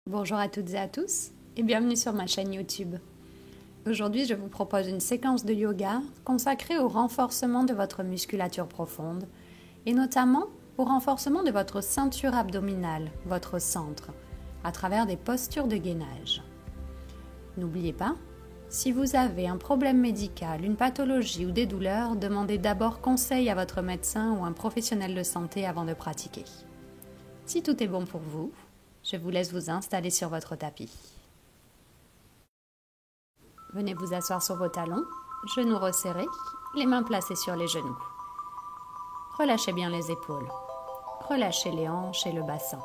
Bonjour à toutes et à tous et bienvenue sur ma chaîne YouTube. Aujourd'hui, je vous propose une séquence de yoga consacrée au renforcement de votre musculature profonde et notamment au renforcement de votre ceinture abdominale, votre centre, à travers des postures de gainage. N'oubliez pas, si vous avez un problème médical, une pathologie ou des douleurs, demandez d'abord conseil à votre médecin ou un professionnel de santé avant de pratiquer. Si tout est bon pour vous, je vous laisse vous installer sur votre tapis. Venez vous asseoir sur vos talons, genoux resserrés, les mains placées sur les genoux. Relâchez bien les épaules, relâchez les hanches et le bassin.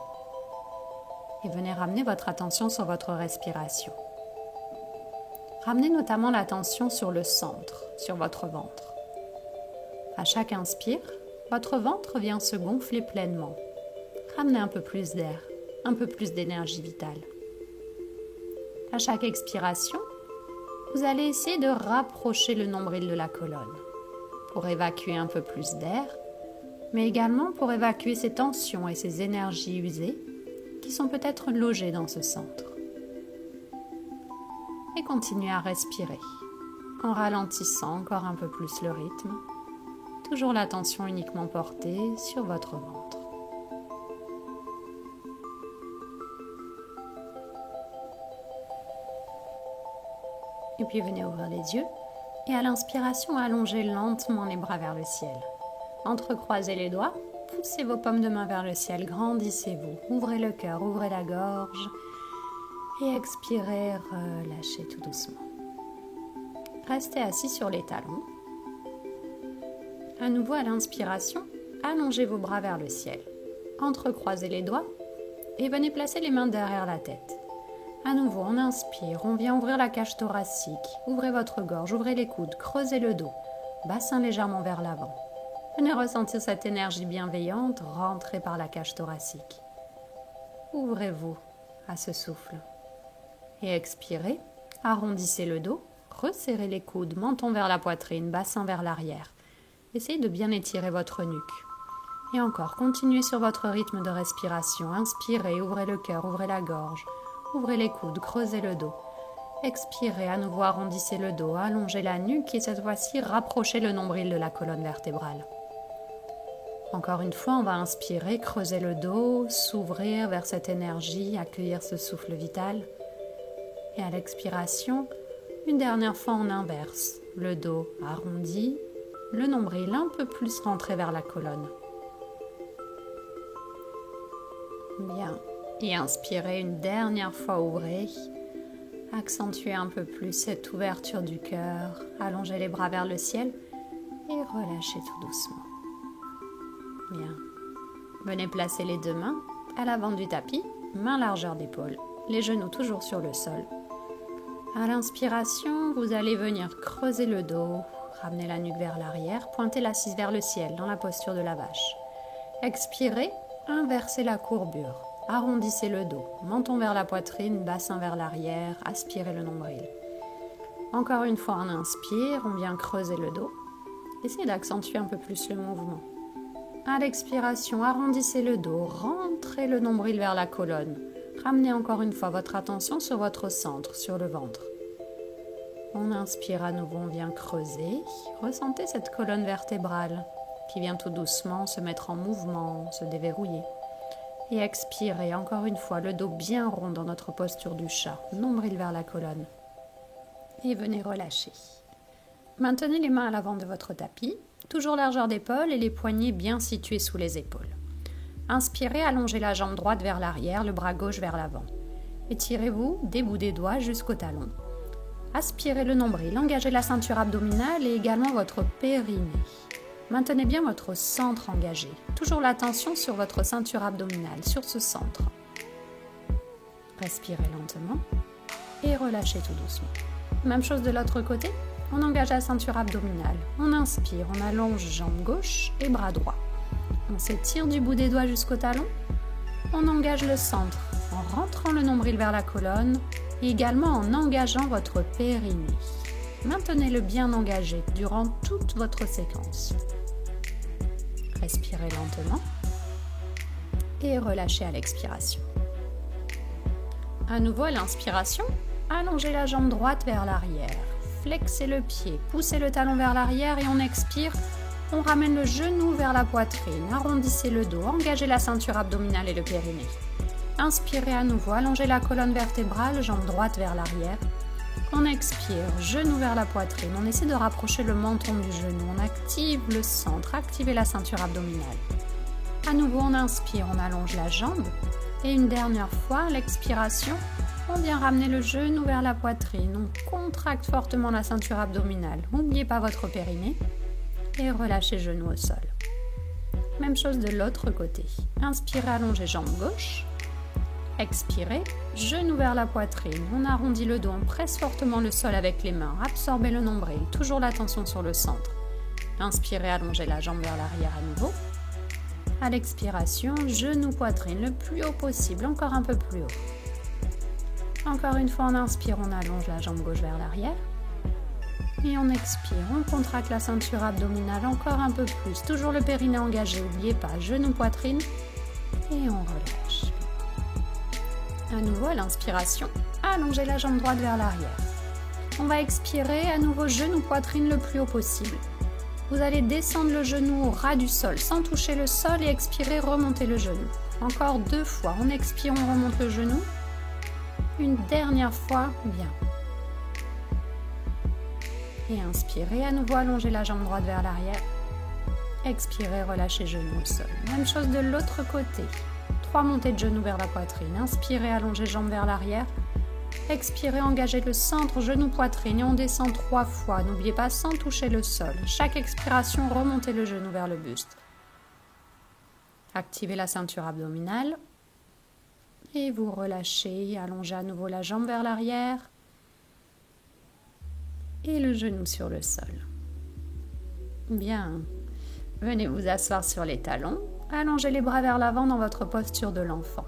Et venez ramener votre attention sur votre respiration. Ramenez notamment l'attention sur le centre, sur votre ventre. À chaque inspire, votre ventre vient se gonfler pleinement. Ramenez un peu plus d'air, un peu plus d'énergie vitale. À chaque expiration, vous allez essayer de rapprocher le nombril de la colonne pour évacuer un peu plus d'air, mais également pour évacuer ces tensions et ces énergies usées qui sont peut-être logées dans ce centre. Et continuez à respirer en ralentissant encore un peu plus le rythme, toujours l'attention uniquement portée sur votre ventre. Et puis venez ouvrir les yeux et à l'inspiration, allongez lentement les bras vers le ciel. Entrecroisez les doigts, poussez vos paumes de main vers le ciel, grandissez-vous, ouvrez le cœur, ouvrez la gorge et expirez, relâchez tout doucement. Restez assis sur les talons. À nouveau à l'inspiration, allongez vos bras vers le ciel, entrecroisez les doigts et venez placer les mains derrière la tête. À nouveau, on inspire, on vient ouvrir la cage thoracique, ouvrez votre gorge, ouvrez les coudes, creusez le dos, bassin légèrement vers l'avant. Venez ressentir cette énergie bienveillante rentrer par la cage thoracique. Ouvrez-vous à ce souffle. Et expirez, arrondissez le dos, resserrez les coudes, menton vers la poitrine, bassin vers l'arrière. Essayez de bien étirer votre nuque. Et encore, continuez sur votre rythme de respiration. Inspirez, ouvrez le cœur, ouvrez la gorge. Ouvrez les coudes, creusez le dos. Expirez, à nouveau arrondissez le dos, allongez la nuque et cette fois-ci rapprochez le nombril de la colonne vertébrale. Encore une fois, on va inspirer, creuser le dos, s'ouvrir vers cette énergie, accueillir ce souffle vital. Et à l'expiration, une dernière fois on inverse. Le dos arrondi, le nombril un peu plus rentré vers la colonne. Bien. Et inspirez une dernière fois, ouvrez. Accentuez un peu plus cette ouverture du cœur. Allongez les bras vers le ciel et relâchez tout doucement. Bien. Venez placer les deux mains à l'avant du tapis, main largeur d'épaule, les genoux toujours sur le sol. À l'inspiration, vous allez venir creuser le dos, ramener la nuque vers l'arrière, pointer l'assise vers le ciel dans la posture de la vache. Expirez, inversez la courbure. Arrondissez le dos, menton vers la poitrine, bassin vers l'arrière, aspirez le nombril. Encore une fois, on inspire, on vient creuser le dos. Essayez d'accentuer un peu plus le mouvement. À l'expiration, arrondissez le dos, rentrez le nombril vers la colonne. Ramenez encore une fois votre attention sur votre centre, sur le ventre. On inspire à nouveau, on vient creuser. Ressentez cette colonne vertébrale qui vient tout doucement se mettre en mouvement, se déverrouiller. Et expirez encore une fois, le dos bien rond dans notre posture du chat, nombril vers la colonne. Et venez relâcher. Maintenez les mains à l'avant de votre tapis, toujours largeur d'épaule et les poignets bien situés sous les épaules. Inspirez, allongez la jambe droite vers l'arrière, le bras gauche vers l'avant. Étirez-vous des bouts des doigts jusqu'au talon. Aspirez le nombril, engagez la ceinture abdominale et également votre périnée. Maintenez bien votre centre engagé. Toujours l'attention sur votre ceinture abdominale, sur ce centre. Respirez lentement et relâchez tout doucement. Même chose de l'autre côté. On engage la ceinture abdominale. On inspire, on allonge jambe gauche et bras droit. On s'étire du bout des doigts jusqu'au talon. On engage le centre en rentrant le nombril vers la colonne et également en engageant votre périnée. Maintenez-le bien engagé durant toute votre séquence. Respirez lentement et relâchez à l'expiration. À nouveau à l'inspiration, allongez la jambe droite vers l'arrière. Flexez le pied, poussez le talon vers l'arrière et on expire. On ramène le genou vers la poitrine, arrondissez le dos, engagez la ceinture abdominale et le périnée. Inspirez à nouveau, allongez la colonne vertébrale, jambe droite vers l'arrière. On expire, genou vers la poitrine. On essaie de rapprocher le menton du genou. On active le centre, activez la ceinture abdominale. À nouveau, on inspire, on allonge la jambe. Et une dernière fois, à l'expiration, on vient ramener le genou vers la poitrine. On contracte fortement la ceinture abdominale. N'oubliez pas votre périnée. Et relâchez genou au sol. Même chose de l'autre côté. Inspirez, allongez jambe gauche. Expirez, genou vers la poitrine. On arrondit le dos, on presse fortement le sol avec les mains. Absorbez le nombril, toujours l'attention sur le centre. Inspirez, allongez la jambe vers l'arrière à nouveau. À l'expiration, genou, poitrine, le plus haut possible, encore un peu plus haut. Encore une fois, on inspire, on allonge la jambe gauche vers l'arrière. Et on expire, on contracte la ceinture abdominale encore un peu plus. Toujours le périnée engagé, n'oubliez pas, genou, poitrine. Et on relâche. À nouveau, à l'inspiration, allongez la jambe droite vers l'arrière. On va expirer, à nouveau genou, poitrine le plus haut possible. Vous allez descendre le genou au ras du sol sans toucher le sol et expirer, remonter le genou. Encore 2 fois, on expire, on remonte le genou. Une dernière fois, bien. Et inspirez, à nouveau allongez la jambe droite vers l'arrière. Expirez, relâchez genou au sol. Même chose de l'autre côté. 3 montées de genoux vers la poitrine. Inspirez, allongez jambes vers l'arrière. Expirez, engagez le centre, genou, poitrine et on descend 3 fois. N'oubliez pas sans toucher le sol. Chaque expiration, remontez le genou vers le buste. Activez la ceinture abdominale. Et vous relâchez, allongez à nouveau la jambe vers l'arrière. Et le genou sur le sol. Bien. Venez vous asseoir sur les talons. Allongez les bras vers l'avant dans votre posture de l'enfant.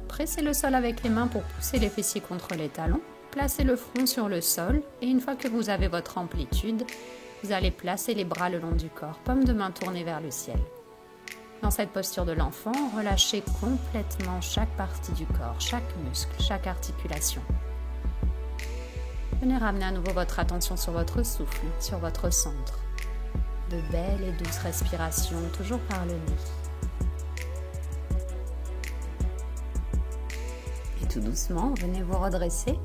Pressez le sol avec les mains pour pousser les fessiers contre les talons. Placez le front sur le sol et une fois que vous avez votre amplitude, vous allez placer les bras le long du corps, paume de main tournée vers le ciel. Dans cette posture de l'enfant, relâchez complètement chaque partie du corps, chaque muscle, chaque articulation. Venez ramener à nouveau votre attention sur votre souffle, sur votre centre. De belles et douces respirations, toujours par le nez. Tout doucement, venez vous redresser.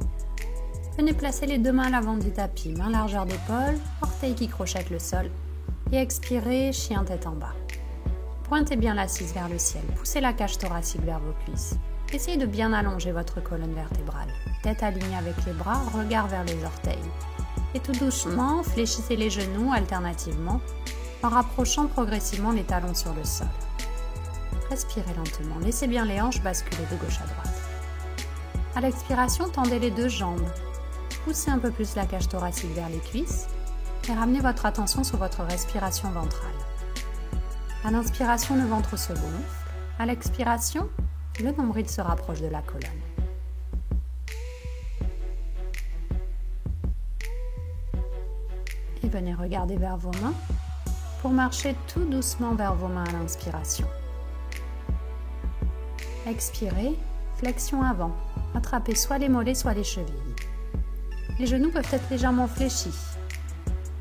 Venez placer les 2 mains à l'avant du tapis, main largeur d'épaule, orteils qui crochettent le sol. Et expirez, chien tête en bas. Pointez bien l'assise vers le ciel, poussez la cage thoracique vers vos cuisses. Essayez de bien allonger votre colonne vertébrale. Tête alignée avec les bras, regard vers les orteils. Et tout doucement, fléchissez les genoux alternativement en rapprochant progressivement les talons sur le sol. Respirez lentement, laissez bien les hanches basculer de gauche à droite. À l'expiration, tendez les 2 jambes. Poussez un peu plus la cage thoracique vers les cuisses et ramenez votre attention sur votre respiration ventrale. À l'inspiration, le ventre se gonfle. À l'expiration, le nombril se rapproche de la colonne. Et venez regarder vers vos mains pour marcher tout doucement vers vos mains à l'inspiration. Expirez, flexion avant. Attrapez soit les mollets, soit les chevilles. Les genoux peuvent être légèrement fléchis.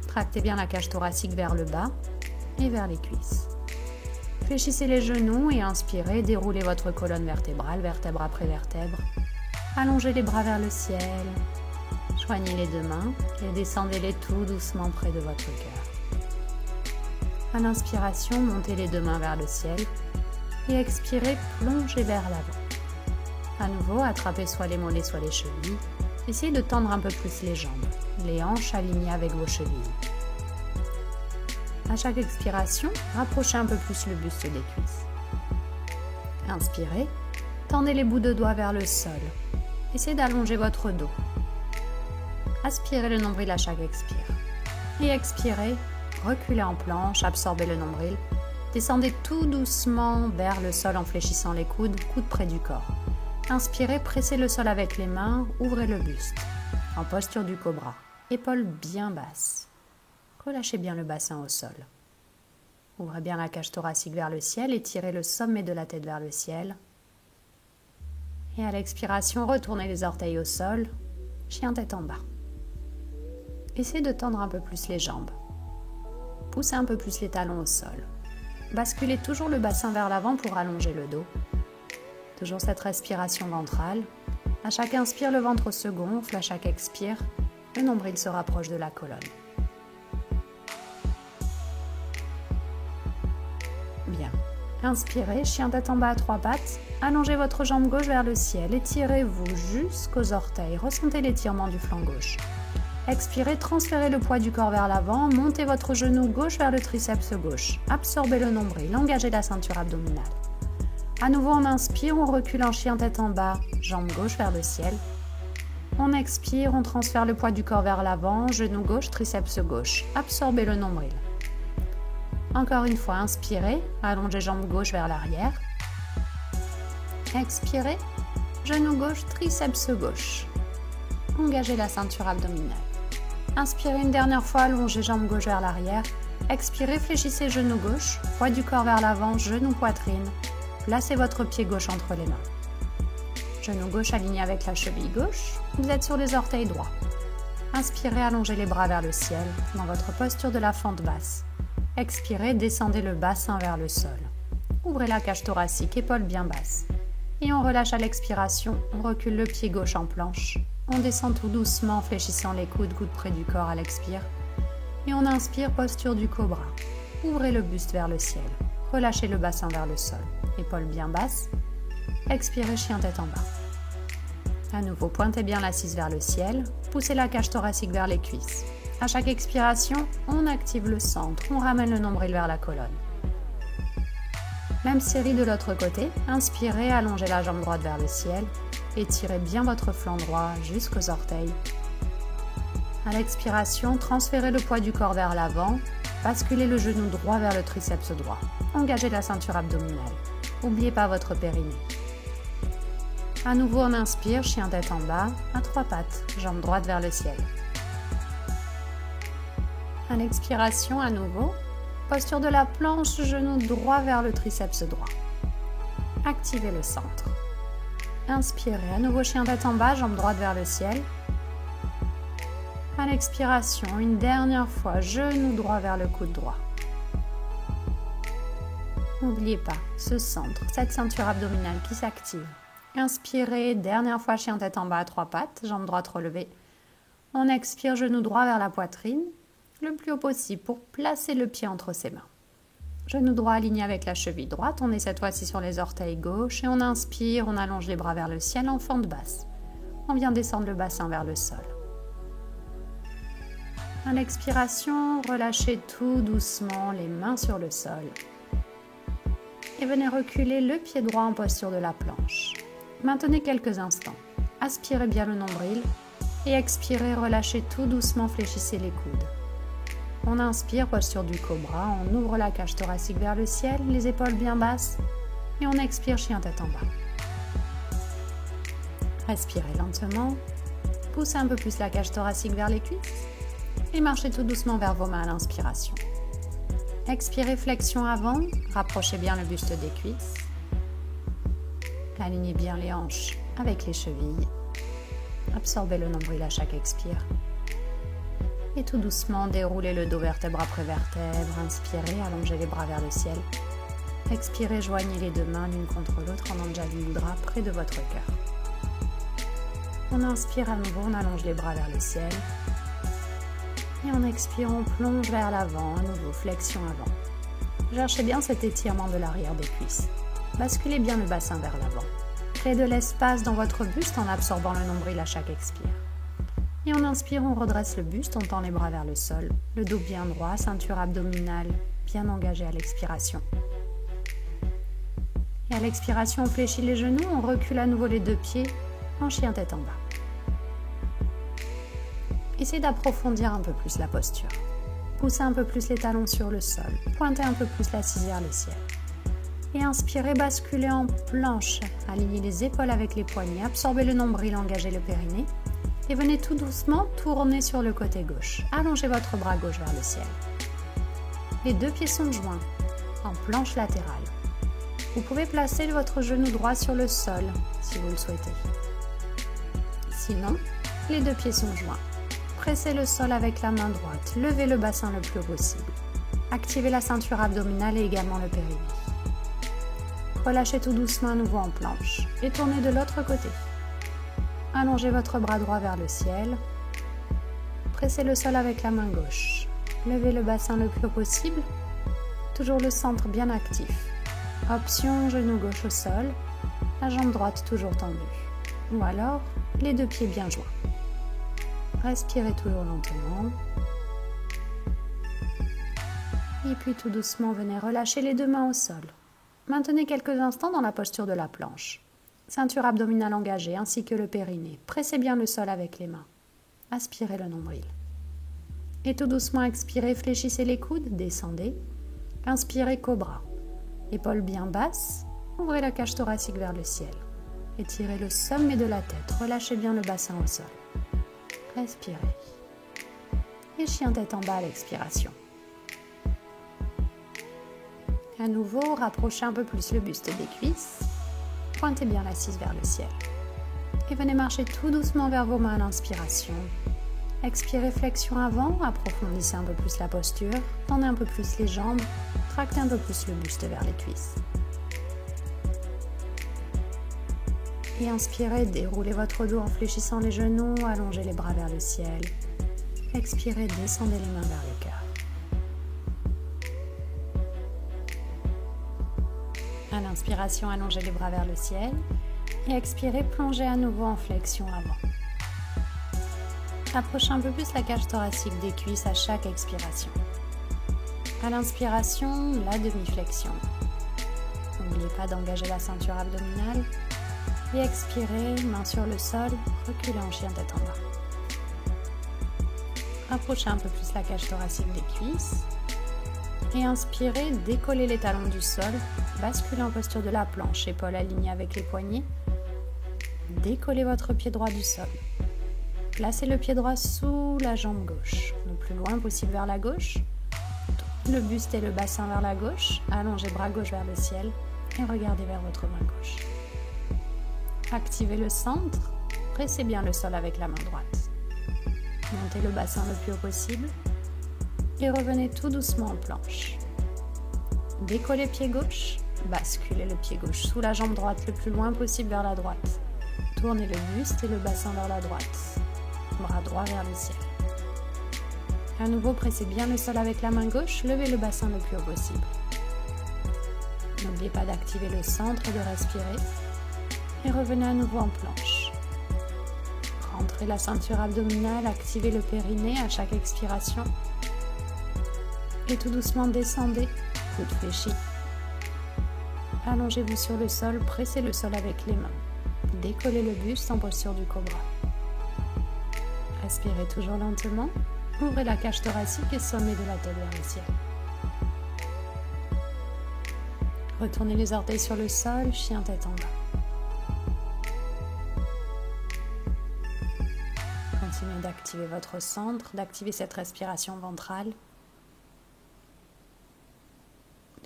Tractez bien la cage thoracique vers le bas et vers les cuisses. Fléchissez les genoux et inspirez, déroulez votre colonne vertébrale, vertèbre après vertèbre. Allongez les bras vers le ciel. Joignez les 2 mains et descendez-les tout doucement près de votre cœur. À l'inspiration, montez les 2 mains vers le ciel et expirez, plongez vers l'avant. À nouveau, attrapez soit les mollets, soit les chevilles. Essayez de tendre un peu plus les jambes, les hanches alignées avec vos chevilles. À chaque expiration, rapprochez un peu plus le buste des cuisses. Inspirez, tendez les bouts de doigts vers le sol. Essayez d'allonger votre dos. Aspirez le nombril à chaque expire. Et expirez, reculez en planche, absorbez le nombril. Descendez tout doucement vers le sol en fléchissant les coudes, coudes près du corps. Inspirez, pressez le sol avec les mains, ouvrez le buste. En posture du cobra, épaules bien basses. Relâchez bien le bassin au sol. Ouvrez bien la cage thoracique vers le ciel, étirez le sommet de la tête vers le ciel. Et à l'expiration, retournez les orteils au sol, chien tête en bas. Essayez de tendre un peu plus les jambes. Poussez un peu plus les talons au sol. Basculez toujours le bassin vers l'avant pour allonger le dos. Toujours cette respiration ventrale. À chaque inspire, le ventre se gonfle. À chaque expire, le nombril se rapproche de la colonne. Bien. Inspirez, chien tête en bas à 3 pattes. Allongez votre jambe gauche vers le ciel. Étirez-vous jusqu'aux orteils. Ressentez l'étirement du flanc gauche. Expirez, transférez le poids du corps vers l'avant. Montez votre genou gauche vers le triceps gauche. Absorbez le nombril. Engagez la ceinture abdominale. À nouveau, on inspire, on recule en chien tête en bas. Jambe gauche vers le ciel. On expire, on transfère le poids du corps vers l'avant. Genou gauche, triceps gauche. Absorbez le nombril. Encore une fois, inspirez, allongez jambe gauche vers l'arrière. Expirez, genou gauche, triceps gauche. Engagez la ceinture abdominale. Inspirez une dernière fois, allongez jambe gauche vers l'arrière. Expirez, fléchissez genou gauche, poids du corps vers l'avant, genou poitrine. Placez votre pied gauche entre les mains. Genou gauche aligné avec la cheville gauche. Vous êtes sur les orteils droits. Inspirez, allongez les bras vers le ciel, dans votre posture de la fente basse. Expirez, descendez le bassin vers le sol. Ouvrez la cage thoracique, épaules bien basses. Et on relâche à l'expiration, on recule le pied gauche en planche. On descend tout doucement, fléchissant les coudes près du corps à l'expire. Et on inspire, posture du cobra. Ouvrez le buste vers le ciel. Relâchez le bassin vers le sol. Épaules bien basses. Expirez, chien tête en bas. À nouveau, pointez bien l'assise vers le ciel. Poussez la cage thoracique vers les cuisses. À chaque expiration, on active le centre, on ramène le nombril vers la colonne. Même série de l'autre côté. Inspirez, allongez la jambe droite vers le ciel. Étirez bien votre flanc droit jusqu'aux orteils. À l'expiration, transférez le poids du corps vers l'avant. Basculez le genou droit vers le triceps droit. Engagez la ceinture abdominale. N'oubliez pas votre périnée. À nouveau, on inspire, chien tête en bas, à 3 pattes, jambe droite vers le ciel. À l'expiration, à nouveau, posture de la planche, genou droit vers le triceps droit. Activez le centre. Inspirez, à nouveau chien tête en bas, jambe droite vers le ciel. À l'expiration, une dernière fois, genou droit vers le coude droit. N'oubliez pas ce centre, cette ceinture abdominale qui s'active. Inspirez, dernière fois chien tête en bas à 3 pattes, jambe droite relevée. On expire, genou droit vers la poitrine. Le plus haut possible pour placer le pied entre ses mains. Genou droit aligné avec la cheville droite, on est cette fois-ci sur les orteils gauche et on inspire, on allonge les bras vers le ciel en fente basse. On vient descendre le bassin vers le sol. À l'expiration, relâchez tout doucement, les mains sur le sol. Et venez reculer le pied droit en posture de la planche. Maintenez quelques instants. Aspirez bien le nombril et expirez, relâchez tout doucement, fléchissez les coudes. On inspire, posture du cobra, on ouvre la cage thoracique vers le ciel, les épaules bien basses, et on expire, chien tête en bas. Respirez lentement, poussez un peu plus la cage thoracique vers les cuisses, et marchez tout doucement vers vos mains à l'inspiration. Expirez, flexion avant, rapprochez bien le buste des cuisses, alignez bien les hanches avec les chevilles, absorbez le nombril à chaque expire. Et tout doucement, déroulez le dos vertèbre après vertèbre. Inspirez, allongez les bras vers le ciel. Expirez, joignez les deux mains l'une contre l'autre en Anjali Mudra près de votre cœur. On inspire à nouveau, on allonge les bras vers le ciel. Et on expire, on plonge vers l'avant, à nouveau, flexion avant. Cherchez bien cet étirement de l'arrière des cuisses. Basculez bien le bassin vers l'avant. Créez de l'espace dans votre buste en absorbant le nombril à chaque expire. Et on inspire, on redresse le buste, on tend les bras vers le sol, le dos bien droit, ceinture abdominale bien engagée à l'expiration. Et à l'expiration, on fléchit les genoux, on recule à nouveau les deux pieds en chien tête en bas. Essayez d'approfondir un peu plus la posture. Poussez un peu plus les talons sur le sol, pointez un peu plus l'assise vers le ciel. Et inspirez, basculez en planche, alignez les épaules avec les poignets, absorbez le nombril, engagez le périnée. Et venez tout doucement tourner sur le côté gauche. Allongez votre bras gauche vers le ciel. Les deux pieds sont joints en planche latérale. Vous pouvez placer votre genou droit sur le sol si vous le souhaitez. Sinon, les deux pieds sont joints. Pressez le sol avec la main droite, levez le bassin le plus haut possible. Activez la ceinture abdominale et également le périnée. Relâchez tout doucement à nouveau en planche et tournez de l'autre côté. Allongez votre bras droit vers le ciel. Pressez le sol avec la main gauche. Levez le bassin le plus haut possible. Toujours le centre bien actif. Option genou gauche au sol, la jambe droite toujours tendue. Ou alors, les deux pieds bien joints. Respirez toujours lentement. Et puis tout doucement, venez relâcher les deux mains au sol. Maintenez quelques instants dans la posture de la planche. Ceinture abdominale engagée ainsi que le périnée. Pressez bien le sol avec les mains. Aspirez le nombril. Et tout doucement expirez, fléchissez les coudes, descendez. Inspirez cobra. Épaules bien basses, ouvrez la cage thoracique vers le ciel. Étirez le sommet de la tête, relâchez bien le bassin au sol. Respirez. Et chien tête en bas à l'expiration. À nouveau, rapprochez un peu plus le buste des cuisses. Pointez bien l'assise vers le ciel. Et venez marcher tout doucement vers vos mains à l'inspiration. Expirez, flexion avant, approfondissez un peu plus la posture, tendez un peu plus les jambes, tractez un peu plus le buste vers les cuisses. Et inspirez, déroulez votre dos en fléchissant les genoux, allongez les bras vers le ciel. Expirez, descendez les mains vers le cœur. À l'inspiration, allongez les bras vers le ciel. Et expirez, plongez à nouveau en flexion avant. Approchez un peu plus la cage thoracique des cuisses à chaque expiration. À l'inspiration, la demi-flexion. N'oubliez pas d'engager la ceinture abdominale. Et expirez, main sur le sol, reculez en chien tête en bas. Approchez un peu plus la cage thoracique des cuisses. Et inspirez, décollez les talons du sol, basculez en posture de la planche, épaules alignées avec les poignets. Décollez votre pied droit du sol. Placez le pied droit sous la jambe gauche, le plus loin possible vers la gauche. Le buste et le bassin vers la gauche. Allongez bras gauche vers le ciel et regardez vers votre main gauche. Activez le centre, pressez bien le sol avec la main droite. Montez le bassin le plus haut possible et revenez tout doucement en planche. Décollez pied gauche, basculez le pied gauche sous la jambe droite le plus loin possible vers la droite. Tournez le buste et le bassin vers la droite. Bras droit vers le ciel. À nouveau, pressez bien le sol avec la main gauche, levez le bassin le plus haut possible. N'oubliez pas d'activer le centre et de respirer. Et revenez à nouveau en planche. Rentrez la ceinture abdominale, activez le périnée à chaque expiration. Et tout doucement descendez, coude fléchi. Allongez-vous sur le sol, pressez le sol avec les mains. Décollez le buste en posture du cobra. Respirez toujours lentement. Ouvrez la cage thoracique et sommet de la tête vers le ciel. Retournez les orteils sur le sol, chien tête en bas. Continuez d'activer votre centre, d'activer cette respiration ventrale.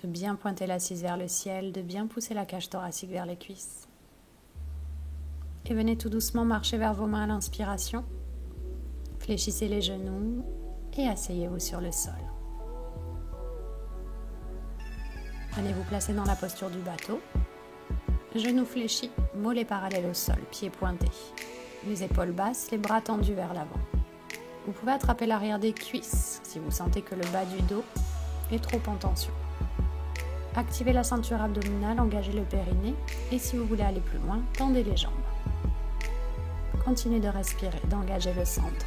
De bien pointer l'assise vers le ciel, de bien pousser la cage thoracique vers les cuisses. Et venez tout doucement marcher vers vos mains à l'inspiration. Fléchissez les genoux et asseyez-vous sur le sol. Allez vous placer dans la posture du bateau. Genoux fléchis, mollets parallèles au sol, pieds pointés. Les épaules basses, les bras tendus vers l'avant. Vous pouvez attraper l'arrière des cuisses si vous sentez que le bas du dos est trop en tension. Activez la ceinture abdominale, engagez le périnée et si vous voulez aller plus loin, tendez les jambes. Continuez de respirer, d'engager le centre.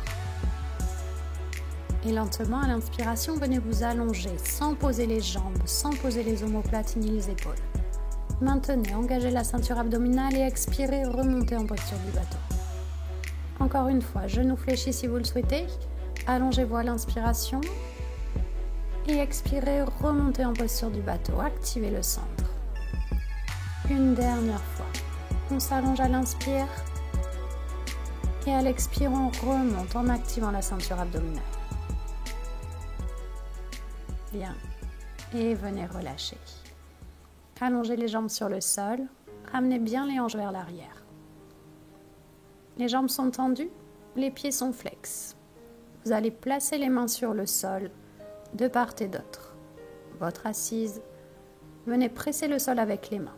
Et lentement, à l'inspiration, venez vous allonger sans poser les jambes, sans poser les omoplates ni les épaules. Maintenez, engagez la ceinture abdominale et expirez, remontez en posture du bateau. Encore une fois, genoux fléchis si vous le souhaitez. Allongez-vous à l'inspiration. Et expirez, remontez en posture du bateau. Activez le centre. Une dernière fois. On s'allonge à l'inspire. Et à l'expire, on remonte en activant la ceinture abdominale. Bien. Et venez relâcher. Allongez les jambes sur le sol, ramenez bien les hanches vers l'arrière. Les jambes sont tendues, les pieds sont flex. Vous allez placer les mains sur le sol, de part et d'autre. Votre assise, venez presser le sol avec les mains.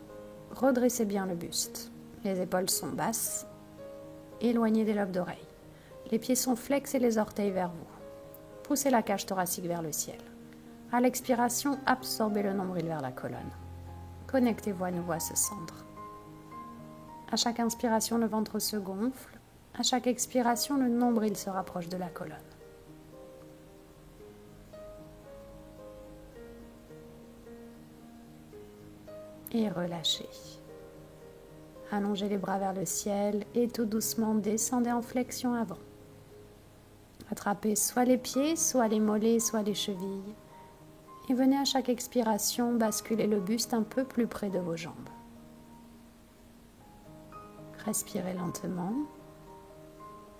Redressez bien le buste. Les épaules sont basses. Éloignez des lobes d'oreilles. Les pieds sont flex et les orteils vers vous. Poussez la cage thoracique vers le ciel. À l'expiration, absorbez le nombril vers la colonne. Connectez-vous à nouveau à ce centre. À chaque inspiration, le ventre se gonfle. À chaque expiration, le nombril se rapproche de la colonne. Et relâchez. Allongez les bras vers le ciel et tout doucement descendez en flexion avant. Attrapez soit les pieds, soit les mollets, soit les chevilles. Et venez à chaque expiration basculer le buste un peu plus près de vos jambes. Respirez lentement.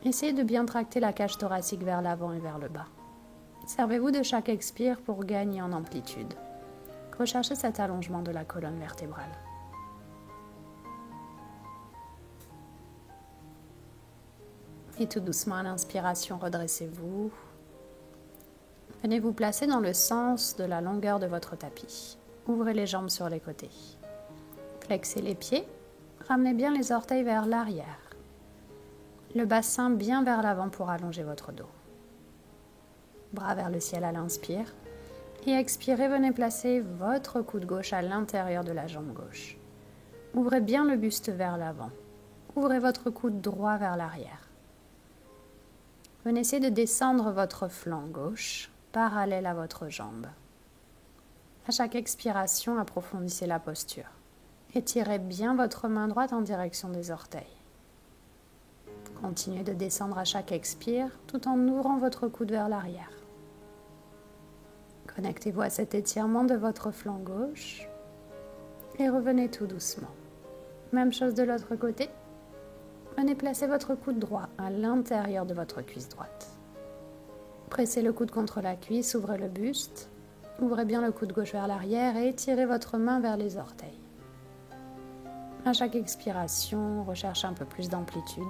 Essayez de bien tracter la cage thoracique vers l'avant et vers le bas. Servez-vous de chaque expire pour gagner en amplitude. Recherchez cet allongement de la colonne vertébrale. Et tout doucement à l'inspiration, redressez-vous. Venez vous placer dans le sens de la longueur de votre tapis. Ouvrez les jambes sur les côtés. Flexez les pieds. Ramenez bien les orteils vers l'arrière. Le bassin bien vers l'avant pour allonger votre dos. Bras vers le ciel à l'inspire. Et expirez, venez placer votre coude gauche à l'intérieur de la jambe gauche. Ouvrez bien le buste vers l'avant. Ouvrez votre coude droit vers l'arrière. Venez essayer de descendre votre flanc gauche, parallèle à votre jambe. À chaque expiration, approfondissez la posture. Étirez bien votre main droite en direction des orteils. Continuez de descendre à chaque expire, tout en ouvrant votre coude vers l'arrière. Connectez-vous à cet étirement de votre flanc gauche et revenez tout doucement. Même chose de l'autre côté. Venez placer votre coude droit à l'intérieur de votre cuisse droite. Pressez le coude contre la cuisse, ouvrez le buste. Ouvrez bien le coude gauche vers l'arrière et étirez votre main vers les orteils. À chaque expiration, recherchez un peu plus d'amplitude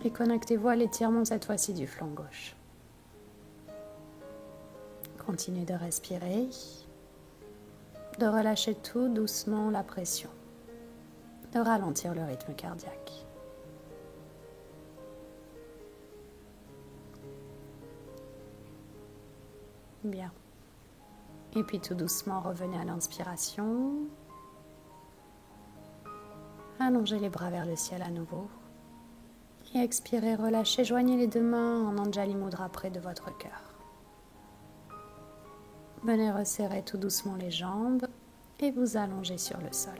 et connectez-vous à l'étirement cette fois-ci du flanc gauche. Continuez de respirer, de relâcher tout doucement la pression, de ralentir le rythme cardiaque. Bien. Et puis tout doucement, revenez à l'inspiration. Allongez les bras vers le ciel à nouveau. Et expirez, relâchez, joignez les deux mains en Anjali Mudra près de votre cœur. Venez resserrer tout doucement les jambes et vous allongez sur le sol.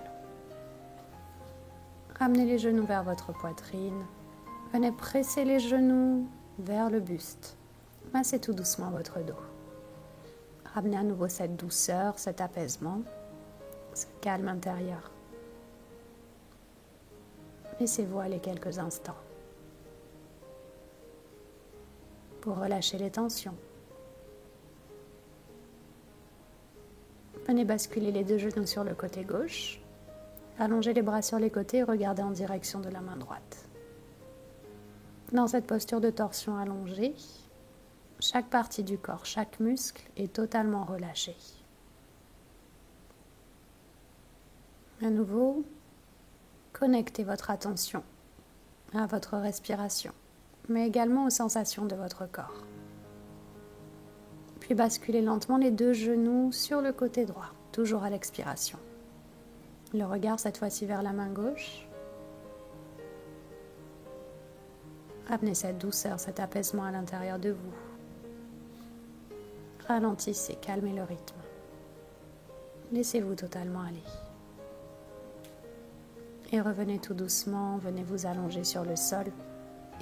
Ramenez les genoux vers votre poitrine. Venez presser les genoux vers le buste. Massez tout doucement votre dos. Ramenez à nouveau cette douceur, cet apaisement, ce calme intérieur. Laissez-vous aller quelques instants pour relâcher les tensions. Venez basculer les deux genoux sur le côté gauche. Allongez les bras sur les côtés et regardez en direction de la main droite. Dans cette posture de torsion allongée, chaque partie du corps, chaque muscle est totalement relâché. À nouveau, connectez votre attention à votre respiration, mais également aux sensations de votre corps. Puis basculez lentement les deux genoux sur le côté droit, toujours à l'expiration. Le regard cette fois-ci vers la main gauche. Ramenez cette douceur, cet apaisement à l'intérieur de vous. Ralentissez, calmez le rythme. Laissez-vous totalement aller. Et revenez tout doucement, venez vous allonger sur le sol.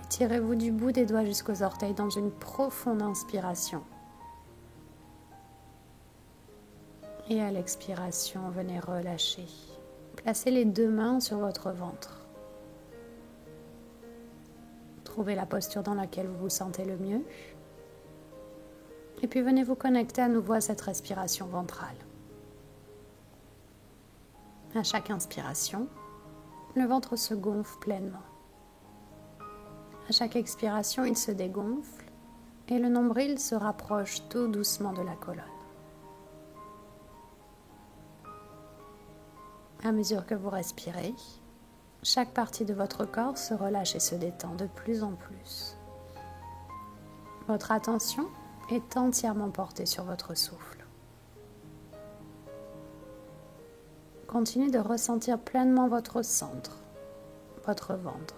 Étirez-vous du bout des doigts jusqu'aux orteils dans une profonde inspiration. Et à l'expiration, venez relâcher. Placez les deux mains sur votre ventre. Trouvez la posture dans laquelle vous vous sentez le mieux. Et puis venez vous connecter à nouveau à cette respiration ventrale. À chaque inspiration, le ventre se gonfle pleinement. À chaque expiration, il se dégonfle et le nombril se rapproche tout doucement de la colonne. À mesure que vous respirez, chaque partie de votre corps se relâche et se détend de plus en plus. Votre attention est entièrement portée sur votre souffle. Continuez de ressentir pleinement votre centre, votre ventre,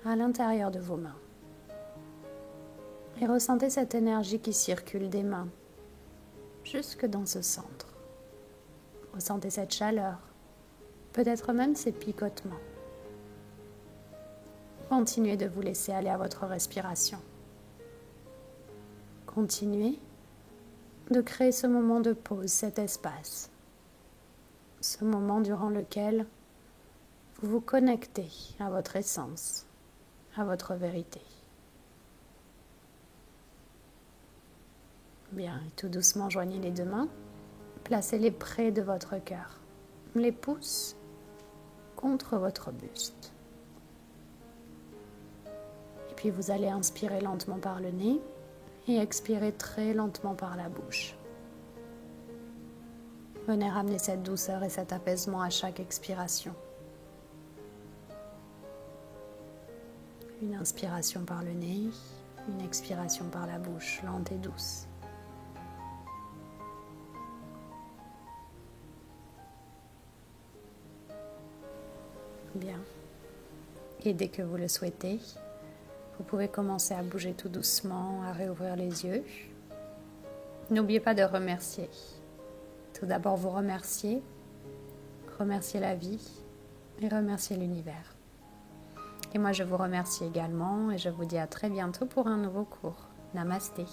à l'intérieur de vos mains. Et ressentez cette énergie qui circule des mains jusque dans ce centre. Ressentez cette chaleur, peut-être même ces picotements. Continuez de vous laisser aller à votre respiration. Continuez de créer ce moment de pause, cet espace. Ce moment durant lequel vous vous connectez à votre essence, à votre vérité. Bien, et tout doucement joignez les deux mains, placez-les près de votre cœur, les pouces contre votre buste. Et puis vous allez inspirer lentement par le nez et expirer très lentement par la bouche. Venez ramener cette douceur et cet apaisement à chaque expiration. Une inspiration par le nez, une expiration par la bouche, lente et douce. Bien. Et dès que vous le souhaitez, vous pouvez commencer à bouger tout doucement, à réouvrir les yeux. N'oubliez pas de remercier. Tout d'abord, vous remercier la vie et remercier l'univers. Et moi, je vous remercie également et je vous dis à très bientôt pour un nouveau cours. Namasté.